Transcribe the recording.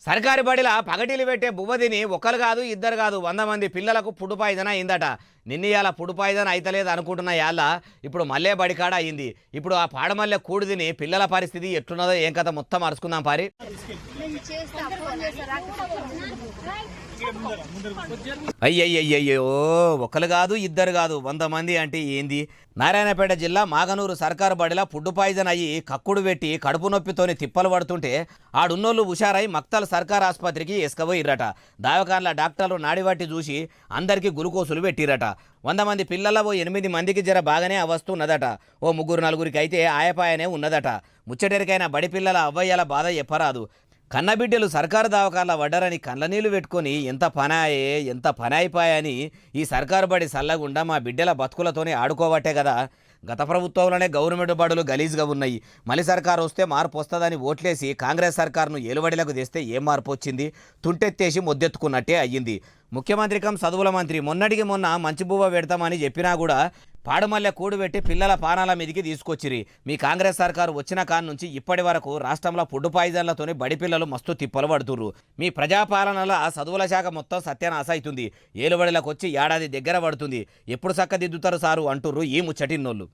సర్కారు బడిలా పగటిలు పెట్టే బువ్వ తిని ఒకరు కాదు ఇద్దరు కాదు 100 మంది పిల్లలకు ఫుడ్ పాయిజన్ అయిందట. నిన్నయాల ఫుడ్ పాయిజన్ అయితలేదు అనుకుంటున్న యాళ్ళ ఇప్పుడు మళ్ళీ బడికాడ అయింది. ఇప్పుడు ఆ పాడమల్లె కూడు తిని పిల్లల పరిస్థితి ఎట్లున్నదో ఏం కథ మొత్తం అరుచుకుందాం పారి. అయ్యయ్యయ్యో, ఒకరు కాదు ఇద్దరు కాదు 100 మంది అంటే ఏంది? నారాయణపేట జిల్లా మాగనూరు సర్కారు బడిలా ఫుడ్ పాయిజన్ అయ్యి కక్కుడు పెట్టి కడుపు నొప్పితోని తిప్పలు పడుతుంటే ఆడున్నోళ్ళు హుషారై మక్తల్ సర్కార్ ఆసుపత్రికి ఎస్కబోయిర్రట. దావకాన్ల డాక్టర్లు నాడిబట్టి చూసి అందరికీ గ్లూకోజులు పెట్టిరట. 100 మంది పిల్లల ఓ 8 మందికి జర బాగానే అవస్తున్నదట. ఓ 3-4కి అయితే ఆయాపాయనే ఉన్నదట. ముచ్చటెరికైన బడి పిల్లల అవ్వయ్యల బాధ ఎప్పరాదు. కన్నబిడ్డలు సర్కారు దవాఖాన్ల వడ్డరని కళ్ళనీళ్లు పెట్టుకొని ఎంత పనాయే ఎంత పనాయిపాయని ఈ సర్కారు బడి సల్లగుండా మా బిడ్డల బతుకులతోనే ఆడుకోవట్టే కదా. గత ప్రభుత్వంలోనే గవర్నమెంట్ బడులు గలీజ్గా ఉన్నాయి. మళ్ళీ సర్కారు వస్తే మార్పు వస్తుందని ఓట్లేసి కాంగ్రెస్ సర్కారును ఏలుబడిలకు తెస్తే ఏం మార్పు వచ్చింది? తుంటెత్తేసి మొద్దెత్తుకున్నట్టే అయ్యింది. ముఖ్యమంత్రి కం చదువుల మంత్రి మొన్నటికి మొన్న మంచి బువ్వ పెడతామని చెప్పినా కూడా పాడుమల్లె కూడుబెట్టి పిల్లల పానాల మీదికి తీసుకొచ్చిరి. మీ కాంగ్రెస్ సర్కారు వచ్చిన కాన్ నుంచి ఇప్పటి వరకు రాష్ట్రంలో ఫుడ్ పాయిజన్లతోనే బడి పిల్లలు మస్తు తిప్పలు పడుతుర్రు. మీ ప్రజాపాలనలో చదువుల శాఖ మొత్తం సత్యానాశ అవుతుంది. ఏలుబడిలకు వచ్చి ఏడాది దగ్గర పడుతుంది. ఎప్పుడు చక్కదిద్దుతారు సారు అంటుర్రు ఈ ముచ్చటిన్నోళ్ళు.